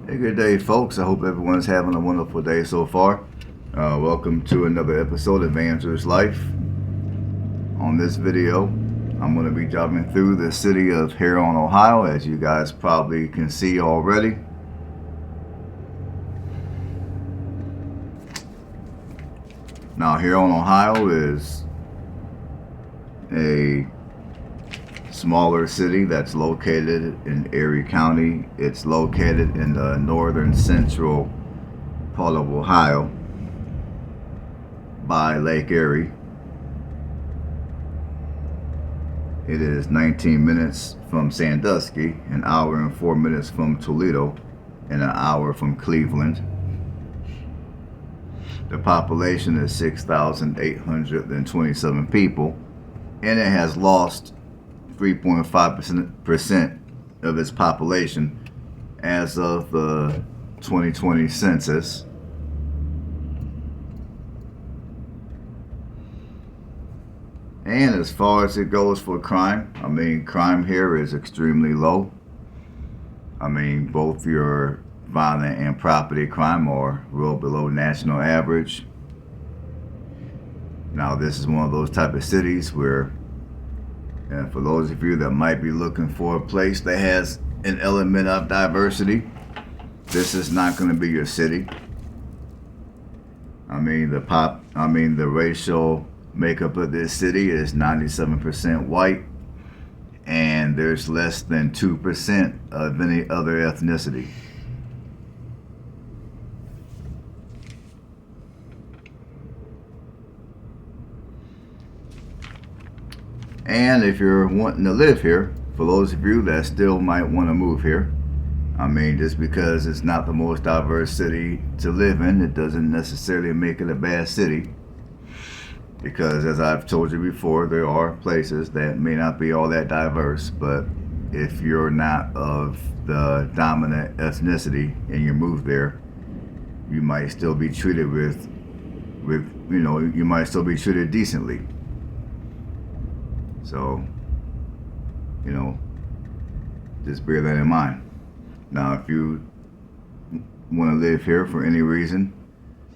Hey, good day, folks. I hope everyone's having a wonderful day so far. Welcome to another episode of Andrew's Life. On this video, I'm going to be driving through the city of Huron, Ohio, as you guys probably can see already. Now, Huron, Ohio is a smaller city that's located in Erie County. It's located in the northern central part of Ohio by Lake Erie. It is 19 minutes from Sandusky, an hour and 4 minutes from Toledo, and an hour from Cleveland. The population is 6,827 people, and it has lost 3.5% of its population as of the 2020 census. And as far as it goes for crime, crime here is extremely low. Both your violent and property crime are well below national average. Now, this is one of those type of cities where, and for those of you that might be looking for a place that has an element of diversity, this is not going to be your city. The racial makeup of this city is 97% white, and there's less than 2% of any other ethnicity. And if you're wanting to live here, for those of you that still might want to move here, just because it's not the most diverse city to live in, it doesn't necessarily make it a bad city. Because as I've told you before, there are places that may not be all that diverse, but if you're not of the dominant ethnicity and you move there, you might still be treated you might still be treated decently. So, just bear that in mind. Now, if you want to live here for any reason,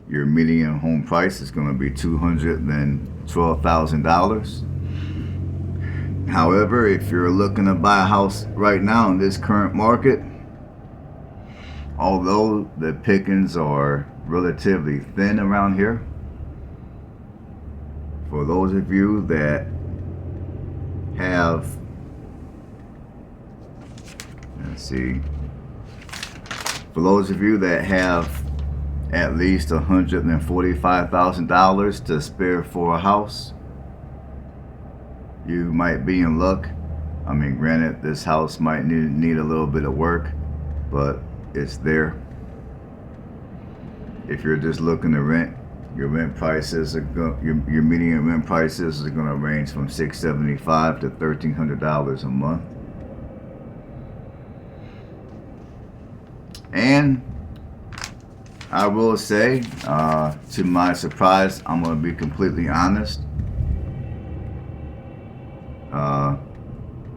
your median home price is going to be $212,000. However, if you're looking to buy a house right now in this current market, although the pickings are relatively thin around here, for those of you that have, for those of you that have at least $145,000 to spare for a house, you might be in luck. Granted, this house might need a little bit of work, but it's there. If you're just looking to rent, your median rent prices are going to range from $675 to $1,300 a month. And I will say, to my surprise, I'm going to be completely honest.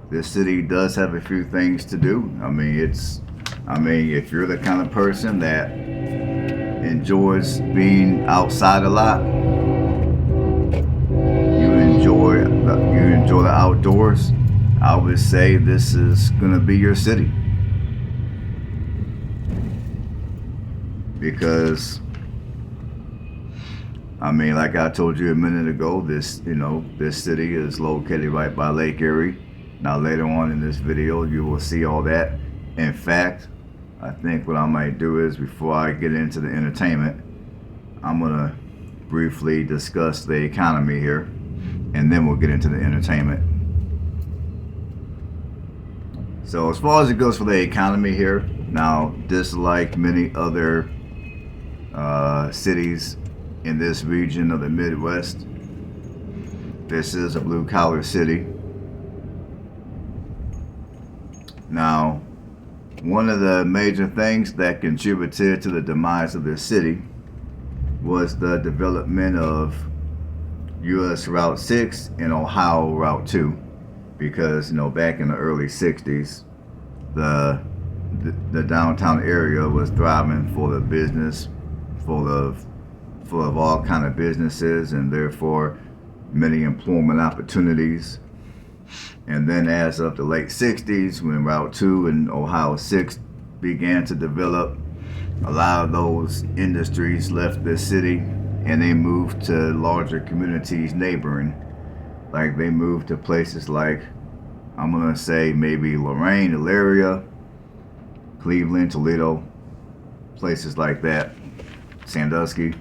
This city does have a few things to do. If you're the kind of person that enjoys being outside a lot, you enjoy the outdoors, I would say this is going to be your city. Because like I told you a minute ago, this city is located right by Lake Erie. Now, later on in this video, you will see all that. In fact, I think what I might do is, before I get into the entertainment, I'm gonna briefly discuss the economy here, and then we'll get into the entertainment. So as far as it goes for the economy here, now, just like many other cities in this region of the Midwest, this is a blue-collar city. Now, one of the major things that contributed to the demise of this city was the development of US Route 6 and Ohio Route 2, because back in the early 60s, the the downtown area was thriving, full of business, full of all kind of businesses, and therefore many employment opportunities. And then as of the late 60s, when Route 2 and Ohio 6 began to develop, a lot of those industries left the city and they moved to larger communities neighboring. Like they moved to places like, I'm gonna say maybe Lorain, Elyria, Cleveland, Toledo, places like that, Sandusky.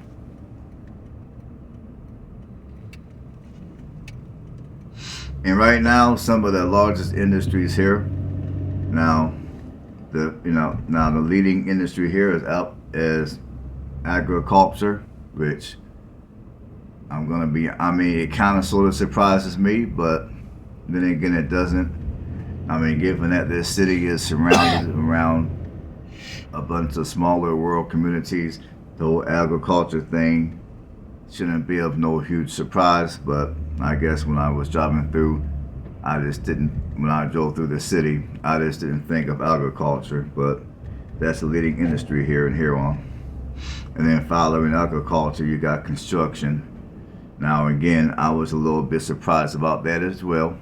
And right now, some of the largest industries here. Now, the leading industry here is agriculture, which it kind of sort of surprises me, but then again, it doesn't. Given that this city is surrounded around a bunch of smaller rural communities, the whole agriculture thing shouldn't be of no huge surprise. But I guess when I was driving through, when I drove through the city, I just didn't think of agriculture. But that's the leading industry here in Huron. And then following agriculture, you got construction. Now again, I was a little bit surprised about that as well,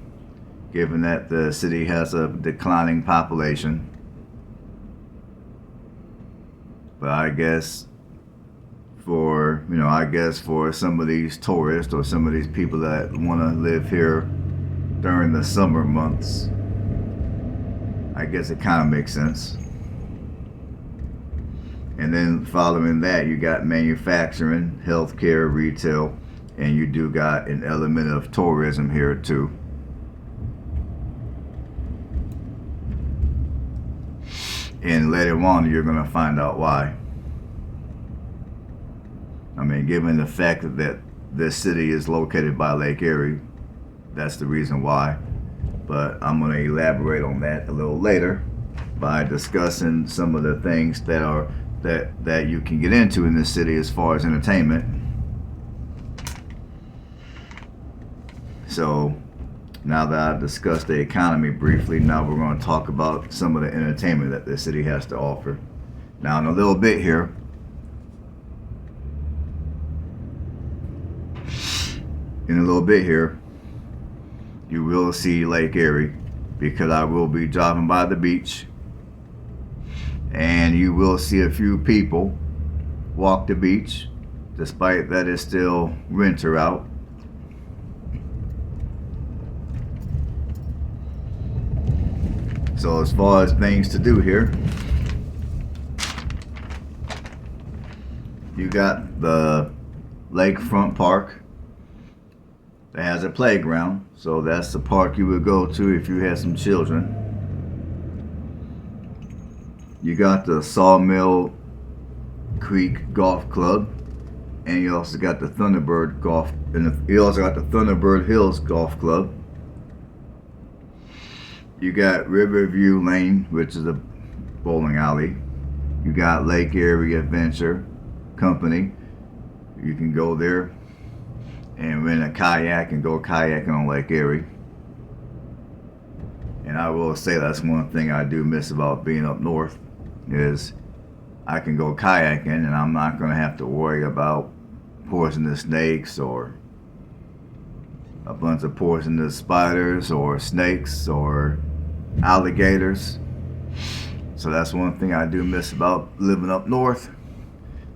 given that the city has a declining population. But I guess for some of these tourists or some of these people that want to live here during the summer months, I guess it kind of makes sense. And then following that, you got manufacturing, healthcare, retail, and you do got an element of tourism here too. And later on, you're going to find out why. Given the fact that this city is located by Lake Erie, that's the reason why. But I'm going to elaborate on that a little later by discussing some of the things that you can get into in this city as far as entertainment. So now that I've discussed the economy briefly, now we're going to talk about some of the entertainment that the city has to offer. Now in a little bit here, you will see Lake Erie, because I will be driving by the beach, and you will see a few people walk the beach, despite that it's still winter out. So as far as things to do here, you got the lakefront park that has a playground. So that's the park you would go to if you had some children. You got the Sawmill Creek Golf Club, and you also got the Thunderbird Hills Golf Club. You got Riverview Lane, which is a bowling alley. You got Lake Erie Adventure Company. You can go there and rent a kayak and go kayaking on Lake Erie. And I will say that's one thing I do miss about being up north, is I can go kayaking and I'm not going to have to worry about poisonous snakes or a bunch of poisonous spiders or snakes or alligators. So that's one thing I do miss about living up north.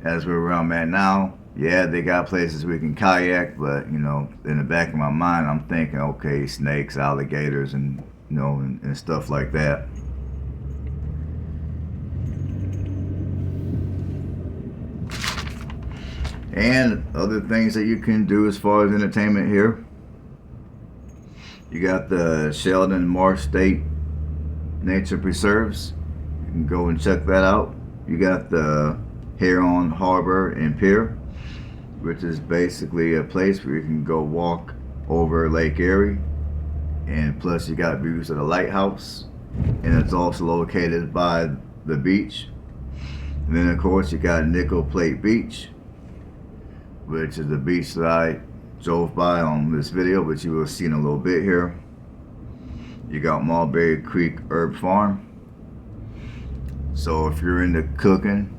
As where I'm at now, yeah, they got places we can kayak, but in the back of my mind, I'm thinking, okay, snakes, alligators, and and stuff like that. And other things that you can do as far as entertainment here, you got the Sheldon Marsh State Nature Preserves. You can go and check that out. You got the Huron Harbor and Pier, which is basically a place where you can go walk over Lake Erie, and plus you got views of the lighthouse, and it's also located by the beach. And then of course you got Nickel Plate Beach, which is the beach that I drove by on this video, which you will see in a little bit here. You got Mulberry Creek Herb Farm, So if you're into cooking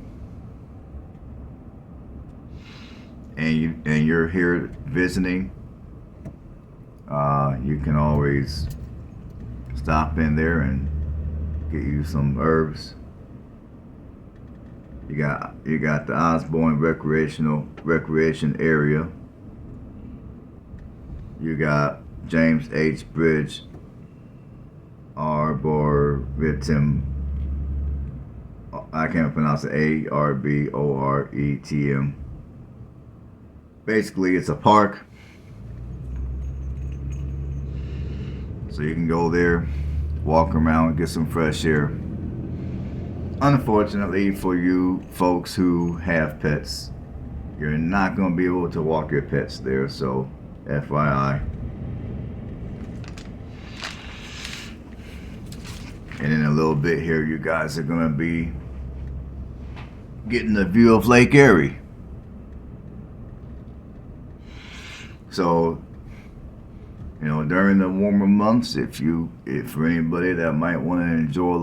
and you're here visiting, you can always stop in there and get you some herbs. You got the Osborne recreation area. You got James H. Bridge Arboretum. I can't pronounce it. Arboretum. Basically, it's a park. So you can go there, walk around, get some fresh air. Unfortunately for you folks who have pets, you're not going to be able to walk your pets there, so FYI. And in a little bit here, you guys are going to be getting a view of Lake Erie. So, you know, during the warmer months, if for anybody that might want to enjoy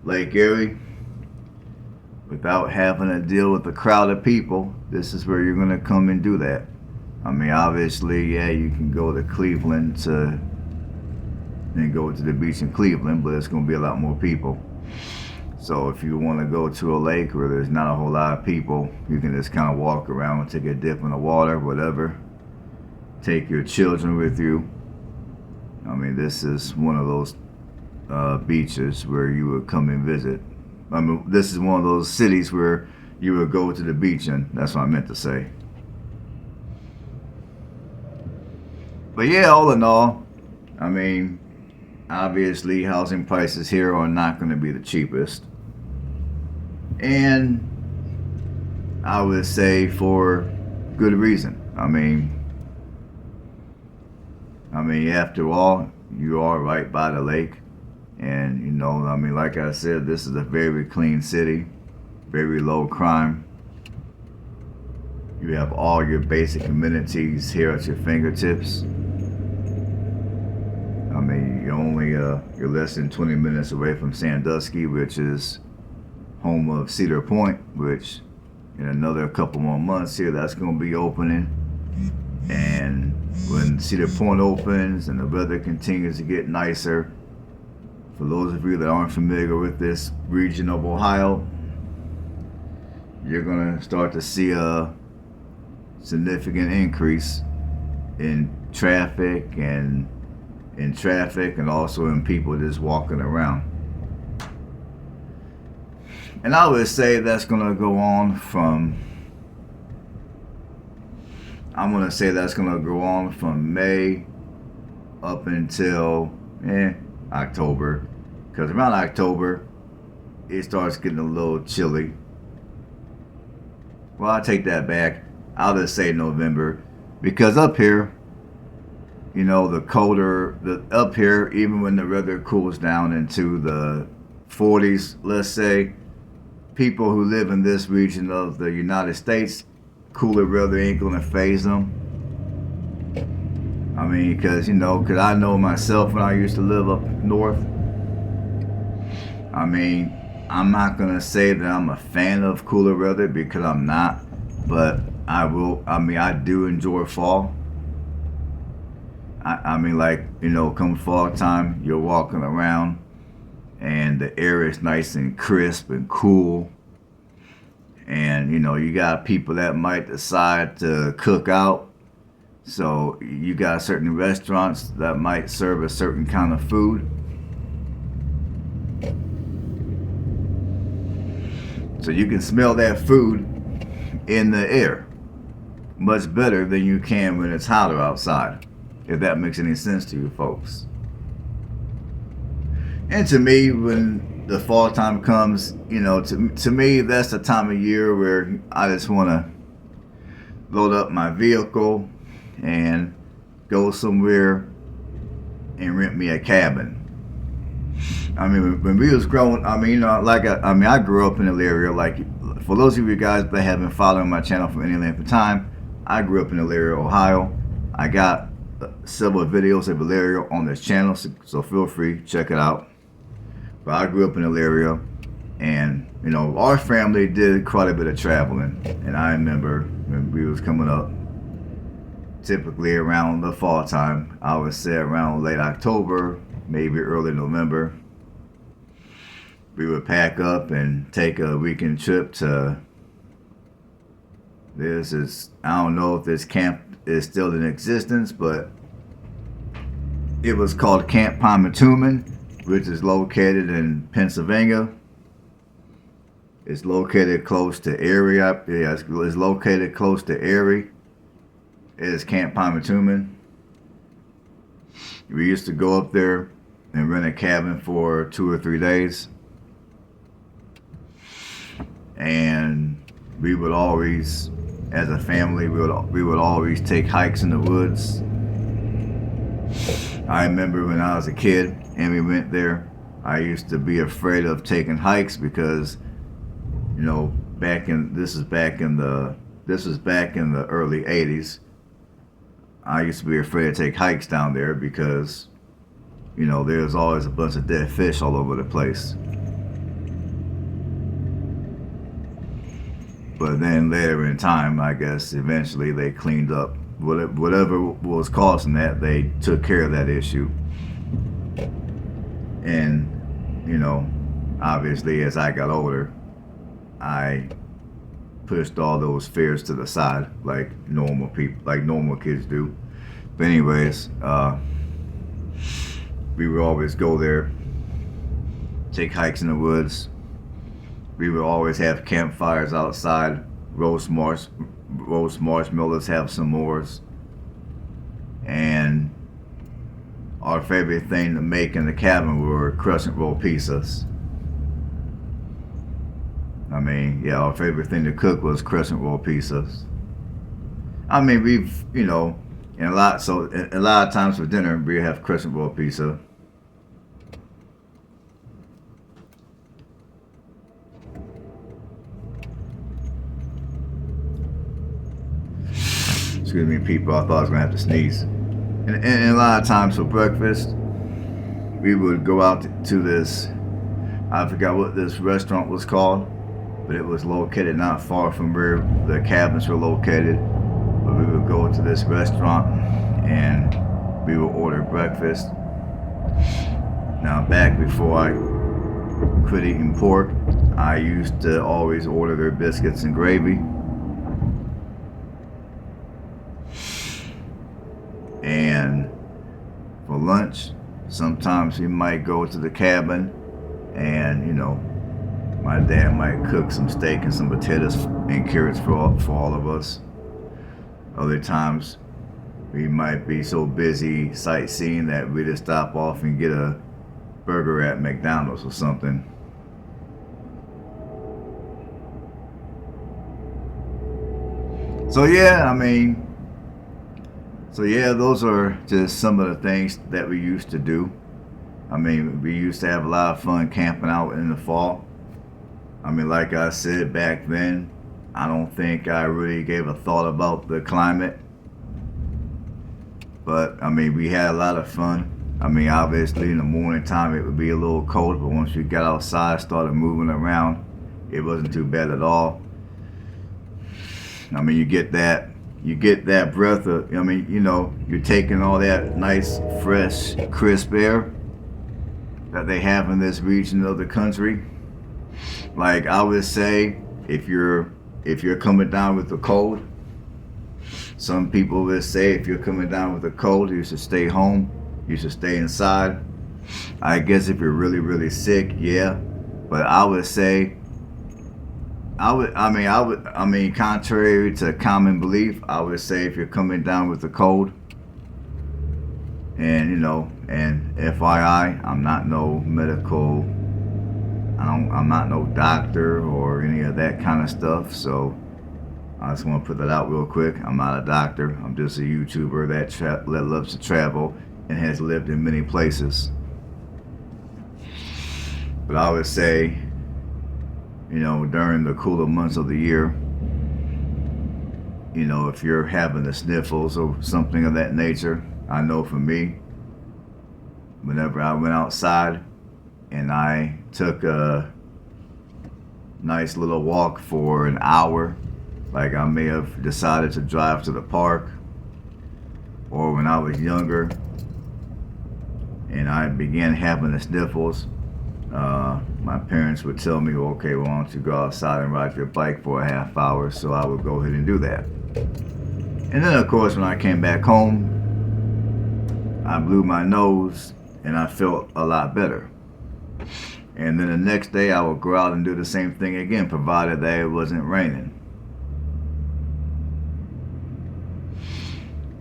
Lake Erie without having to deal with a crowd of people, this is where you're going to come and do that. I mean, obviously, yeah, you can go to Cleveland and go to the beach in Cleveland, but it's going to be a lot more people. So if you want to go to a lake where there's not a whole lot of people, you can just kind of walk around, take a dip in the water, whatever. Take your children with you. I mean, this is one of those beaches where you would come and visit. I mean, this is one of those cities where you would go to the beach, and that's what I meant to say. But yeah, all in all, I mean, obviously housing prices here are not going to be the cheapest. And I would say for good reason. I mean, after all, you are right by the lake. And, you know, I mean, like I said, this is a very clean city, very low crime. You have all your basic amenities here at your fingertips. I mean, you're less than 20 minutes away from Sandusky, which is home of Cedar Point, which in another couple more months here, that's going to be opening. And when Cedar Point opens and the weather continues to get nicer, for those of you that aren't familiar with this region of Ohio, you're going to start to see a significant increase in traffic and also in people just walking around. And I would say that's going to go on from May up until October, because around October it starts getting a little chilly. Well, I take that back. I'll just say November, because up here, you know, up here, even when the weather cools down into the 40s, let's say, people who live in this region of the United States, cooler weather ain't gonna faze them. I mean, because I know myself when I used to live up north. I mean, I'm not gonna say that I'm a fan of cooler weather, because I'm not, but I do enjoy fall. I mean, like, come fall time, you're walking around and the air is nice and crisp and cool. And, you got people that might decide to cook out. So you got certain restaurants that might serve a certain kind of food. So you can smell that food in the air much better than you can when it's hotter outside, if that makes any sense to you folks. And to me, when the fall time comes, to me, that's the time of year where I just want to load up my vehicle and go somewhere and rent me a cabin. I mean, when we was growing, I grew up in an area, like, for those of you guys that have been following my channel for any length of time, I grew up in Erie, Ohio. I got several videos of Erie on this channel, so feel free, check it out. But I grew up in Elyria, and our family did quite a bit of traveling. And I remember when we was coming up, typically around the fall time, I would say around late October, maybe early November, we would pack up and take a weekend trip to I don't know if this camp is still in existence, but it was called Camp Pomatuman, which is located in Pennsylvania. It's located close to Erie. It's located close to Erie. It is Camp Pomatuman. We used to go up there and rent a cabin for 2 or 3 days. And we would always, as a family, we would always take hikes in the woods. I remember when I was a kid and we went there, I used to be afraid of taking hikes because, this was back in the early '80s. I used to be afraid to take hikes down there because, there's always a bunch of dead fish all over the place. But then later in time, I guess eventually they cleaned up whatever was causing that. They took care of that issue. And, obviously as I got older, I pushed all those fears to the side like normal kids do. But anyways, we would always go there, take hikes in the woods. We would always have campfires outside, roast marshmallows, have s'mores. And our favorite thing to make in the cabin were crescent roll pizzas. Our favorite thing to cook was crescent roll pizzas. We've, a lot of times for dinner, we have crescent roll pizza. Excuse me, people, I thought I was going to have to sneeze. And a lot of times for breakfast, we would go out to this, I forgot what this restaurant was called, but it was located not far from where the cabins were located. But we would go to this restaurant and we would order breakfast. Now, back before I quit eating pork, I used to always order their biscuits and gravy. And for lunch, sometimes we might go to the cabin and, my dad might cook some steak and some potatoes and carrots for all of us. Other times, we might be so busy sightseeing that we just stop off and get a burger at McDonald's or something. So yeah, those are just some of the things that we used to do. We used to have a lot of fun camping out in the fall. Like I said back then, I don't think I really gave a thought about the climate. But we had a lot of fun. Obviously in the morning time it would be a little cold, but once you got outside, started moving around, it wasn't too bad at all. You get that breath of, you're taking all that nice, fresh, crisp air that they have in this region of the country. Like I would say, if you're coming down with the cold, some people would say if you're coming down with a cold, you should stay home, you should stay inside. I guess if you're really, really sick, yeah. But I would say, contrary to common belief, I would say if you're coming down with a cold, and and FYI, I'm not no doctor or any of that kind of stuff. So I just want to put that out real quick. I'm not a doctor. I'm just a YouTuber that loves to travel and has lived in many places. But I would say, during the cooler months of the year, if you're having the sniffles or something of that nature, I know for me, whenever I went outside, and I took a nice little walk for an hour. Like I may have decided to drive to the park, or when I was younger and I began having the sniffles, my parents would tell me, okay, well, why don't you go outside and ride your bike for a half hour? So I would go ahead and do that. And then, of course, when I came back home, I blew my nose and I felt a lot better. And then the next day, I would go out and do the same thing again, provided that it wasn't raining.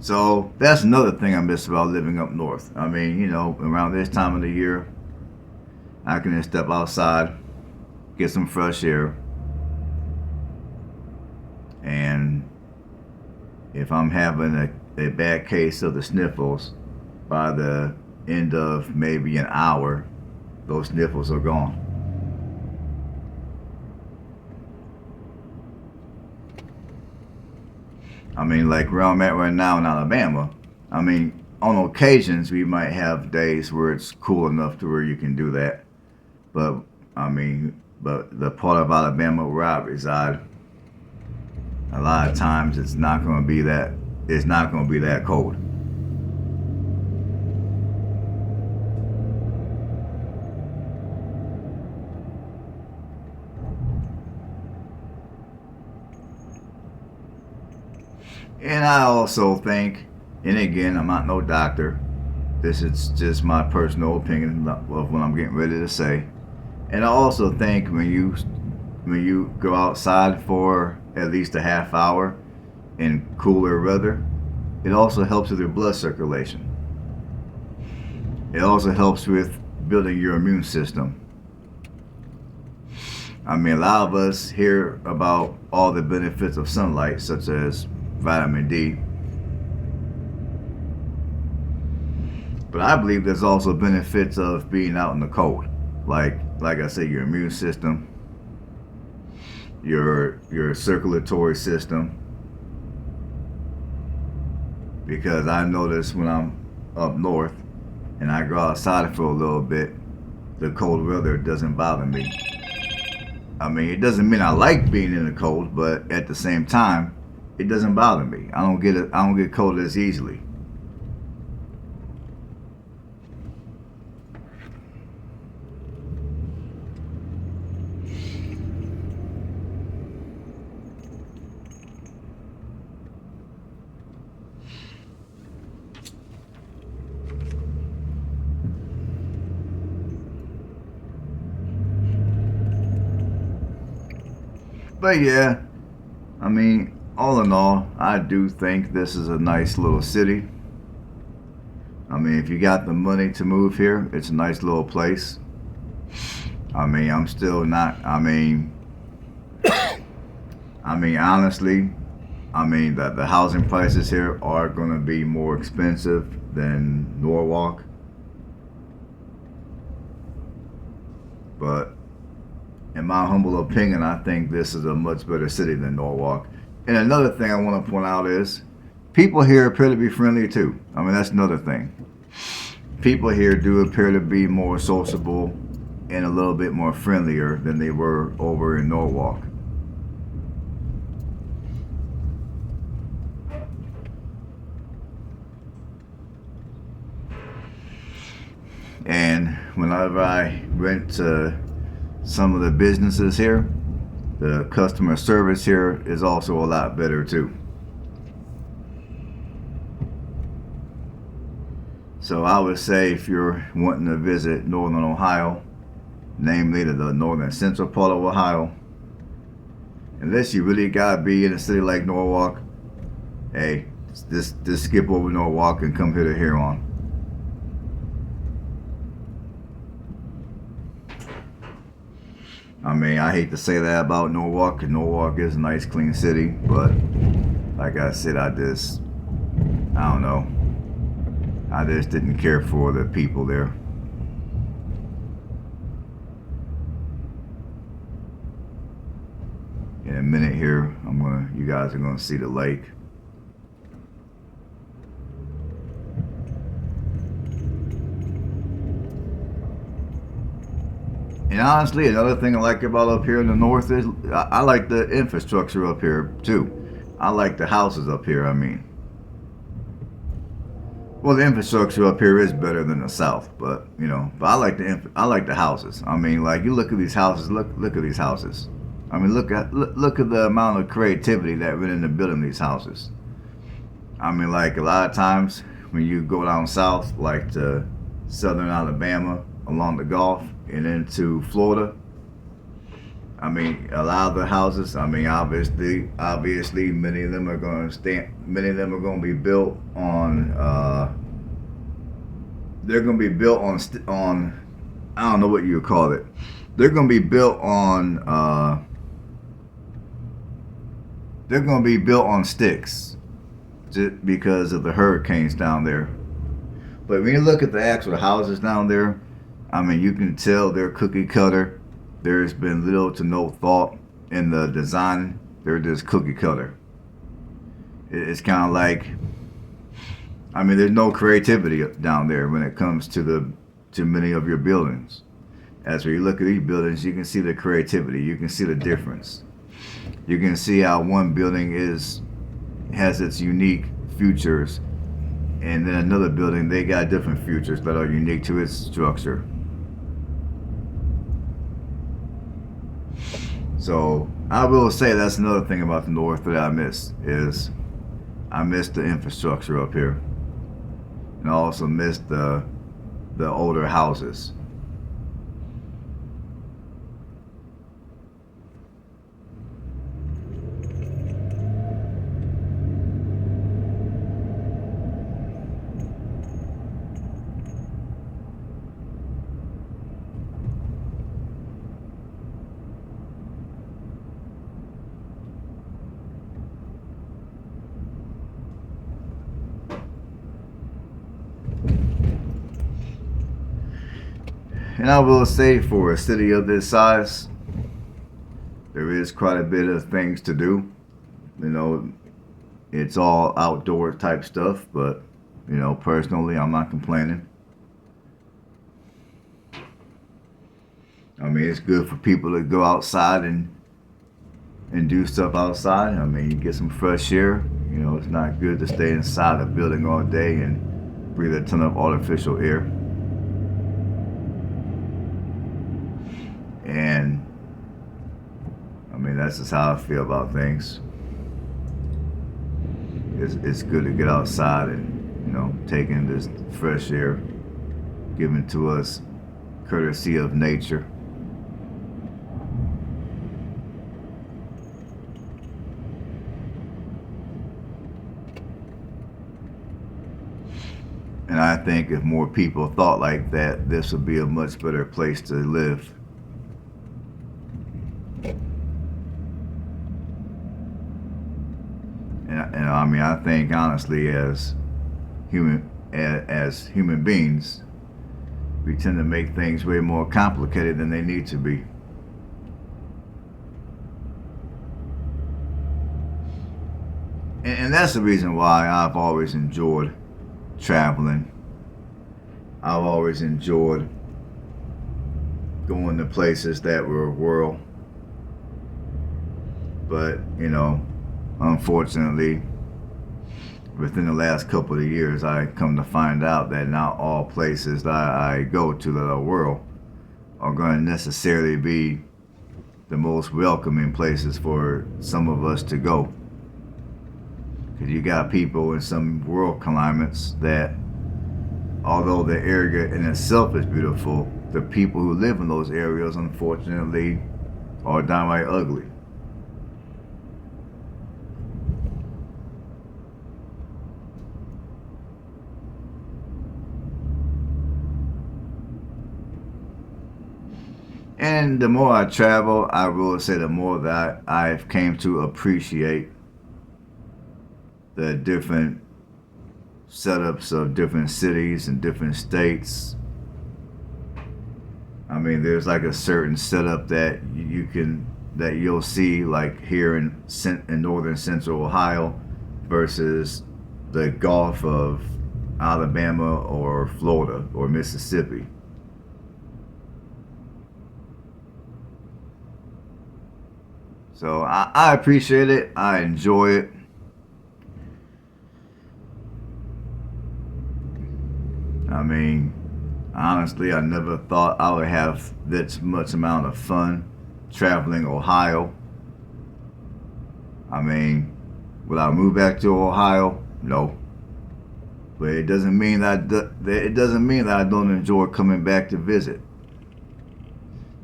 So that's another thing I miss about living up north. I mean, you know, around this time of the year, I can just step outside, get some fresh air, and if I'm having a bad case of the sniffles, by the end of maybe an hour, those sniffles are gone. I mean, like where I'm at right now in Alabama, I mean, on occasions we might have days where it's cool enough to where you can do that. But but the part of Alabama where I reside, a lot of times it's not going to be that. It's not going to be that cold. And I also think, and again, I'm not no doctor. This is just my personal opinion of what I'm getting ready to say. And I also think when you go outside for at least a half hour in cooler weather, it also helps with your blood circulation. It also helps with building your immune system. I mean, a lot of us hear about all the benefits of sunlight, such as vitamin D. But I believe there's also benefits of being out in the cold. Like I said, your immune system, your circulatory system. Because I notice when I'm up north and I go outside for a little bit, the cold weather doesn't bother me. I mean, it doesn't mean I like being in the cold, but at the same time, it doesn't bother me. I don't get cold as easily. But yeah, I mean, all in all, I do think this is a nice little city. I mean, if you got the money to move here, it's a nice little place. I mean, I'm still not. Honestly, I mean that the housing prices here are going to be more expensive than Norwalk, but in my humble opinion, I think this is a much better city than Norwalk. And another thing I want to point out is people here appear to be friendly too. I mean, that's another thing. People here do appear to be more sociable and a little bit more friendlier than they were over in Norwalk. And whenever I went to some of the businesses here, the customer service here is also a lot better too. So I would say if you're wanting to visit Northern Ohio, namely the northern central part of Ohio, unless you really gotta be in a city like Norwalk, hey, just skip over Norwalk and come here to Huron. I mean, I hate to say that about Norwalk, because Norwalk is a nice, clean city, but like I said, I don't know. I just didn't care for the people there. In a minute here, you guys are gonna see the lake. And honestly, another thing I like about up here in the north is I like the infrastructure up here too. I like the houses up here. I mean, well, the infrastructure up here is better than the south, but but I like the houses. I mean, like you look at these houses. Look at these houses. I mean, look at the amount of creativity that went into building these houses. I mean, like a lot of times when you go down south, like to southern Alabama, along the Gulf, and into Florida. I mean, a lot of the houses. I mean, obviously, many of them are going to stand. Many of them are going to be built on. They're going to be built on. I don't know what you would call it. They're going to be built on. They're going to be built on sticks, just because of the hurricanes down there. But when you look at the actual houses down there, I mean, you can tell they're cookie cutter. There's been little to no thought in the design. They're just cookie cutter. It's kind of like, I mean, there's no creativity down there when it comes to many of your buildings. As when you look at these buildings, you can see the creativity. You can see the difference. You can see how one building has its unique features, and then another building, they got different features that are unique to its structure. So I will say that's another thing about the north that I miss is I miss the infrastructure up here, and I also miss the older houses. And I will say, for a city of this size, there is quite a bit of things to do. You know, it's all outdoor type stuff, but personally, I'm not complaining. I mean, it's good for people to go outside and do stuff outside. I mean, you get some fresh air. It's not good to stay inside a building all day and breathe a ton of artificial air. And I mean, that's just how I feel about things. It's good to get outside and take in this fresh air given to us courtesy of nature. And I think if more people thought like that, this would be a much better place to live. And I mean, I think honestly, as human beings, we tend to make things way more complicated than they need to be. And that's the reason why I've always enjoyed traveling. I've always enjoyed going to places that were rural. But, unfortunately, within the last couple of years, I come to find out that not all places that I go to that are rural are going to necessarily be the most welcoming places for some of us to go. Because you got people in some rural climates that, although the area in itself is beautiful, the people who live in those areas, unfortunately, are downright ugly. And the more I travel, I will say the more that I've came to appreciate the different setups of different cities and different states. I mean, there's like a certain setup that you'll see like here in northern central Ohio versus the Gulf of Alabama or Florida or Mississippi. So I appreciate it. I enjoy it. I mean, honestly, I never thought I would have this much amount of fun traveling Ohio. I mean, will I move back to Ohio? No. But it doesn't mean that I don't enjoy coming back to visit.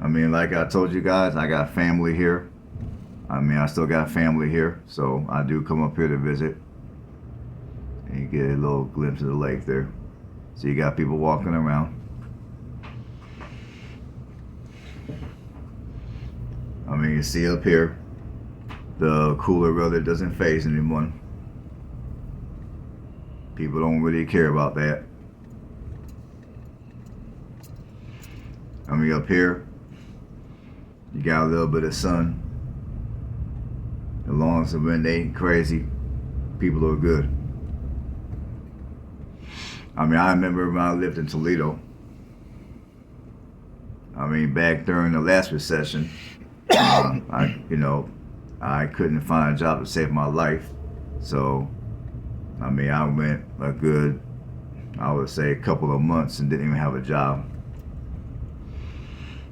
I mean, like I told you guys, I got family here. I mean, I still got family here, so I do come up here to visit. And you get a little glimpse of the lake there. So you got people walking around. I mean, you see up here, the cooler weather doesn't faze anyone. People don't really care about that. I mean, up here, you got a little bit of sun. As long as the wind ain't crazy, people are good. I mean, I remember when I lived in Toledo. I mean, back during the last recession, I couldn't find a job to save my life. So, I mean, I went a good, I would say, a couple of months and didn't even have a job.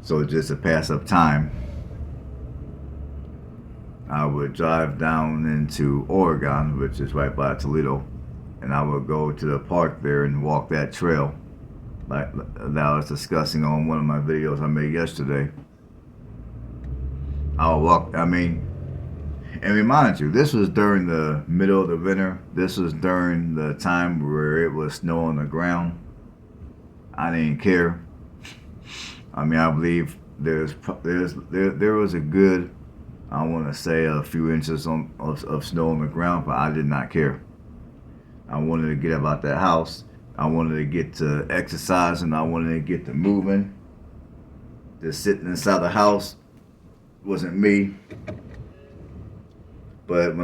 So just to pass up time, I would drive down into Oregon, which is right by Toledo, and I would go to the park there and walk that trail like that I was discussing on one of my videos I made yesterday. I would walk, I mean, and remind you, this was during the middle of the winter. This was during the time where it was snow on the ground. I didn't care. I mean, I believe there was a good, I want to say, a few inches of snow on the ground, but I did not care. I wanted to get out that house. I wanted to get to exercising. I wanted to get to moving. Just sitting inside the house wasn't me. But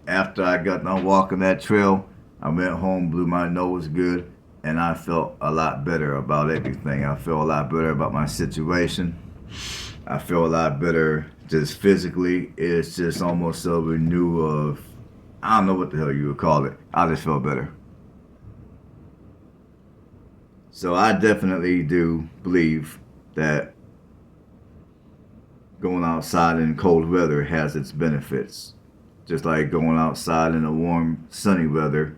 after I got done walking that trail, I went home, blew my nose good, and I felt a lot better about everything. I felt a lot better about my situation. I feel a lot better just physically. It's just almost a renewal of, I don't know what the hell you would call it. I just felt better. So I definitely do believe that going outside in cold weather has its benefits. Just like going outside in the warm, sunny weather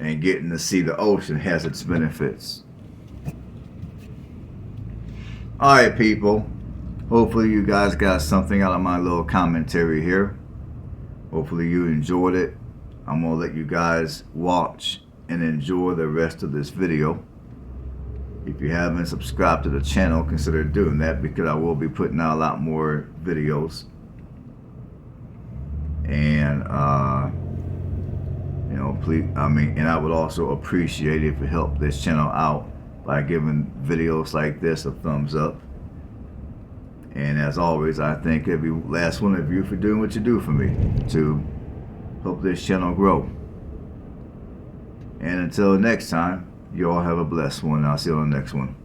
and getting to see the ocean has its benefits. Alright, people. Hopefully you guys got something out of my little commentary here. Hopefully you enjoyed it. I'm going to let you guys watch and enjoy the rest of this video. If you haven't subscribed to the channel, consider doing that, because I will be putting out a lot more videos. And please, and I would also appreciate it if you help this channel out by giving videos like this a thumbs up. And as always, I thank every last one of you for doing what you do for me to help this channel grow. And until next time, you all have a blessed one. I'll see you on the next one.